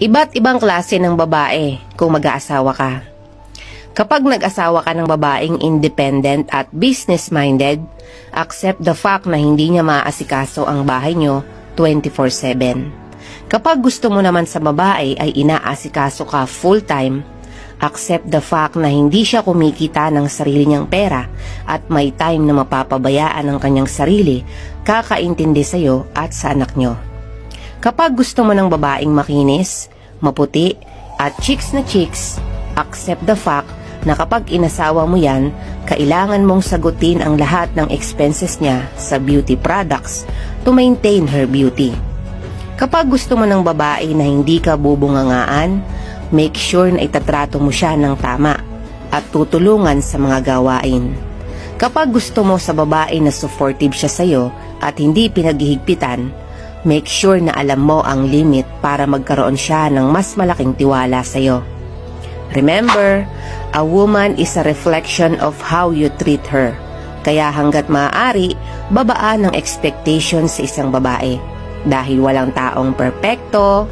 Iba't ibang klase ng babae kung mag-aasawa ka. Kapag nag-asawa ka ng babaeng independent at business-minded, accept the fact na hindi niya maaasikaso ang bahay niyo 24/7. Kapag gusto mo naman sa babae ay inaasikaso ka full-time, accept the fact na hindi siya kumikita ng sarili niyang pera at may time na mapapabayaan ang kanyang sarili, kakaintindi sa'yo at sa anak niyo. Kapag gusto mo ng babaeng makinis, maputi, at chicks na chicks, accept the fact na kapag inasawa mo yan, kailangan mong sagutin ang lahat ng expenses niya sa beauty products to maintain her beauty. Kapag gusto mo ng babae na hindi ka bubungangaan, make sure na itatrato mo siya ng tama at tutulungan sa mga gawain. Kapag gusto mo sa babae na supportive siya sa'yo at hindi pinaghihigpitan, make sure na alam mo ang limit para magkaroon siya ng mas malaking tiwala sa'yo. Remember, a woman is a reflection of how you treat her. Kaya hanggat maaari, babaan ang expectations sa isang babae. Dahil walang taong perpekto,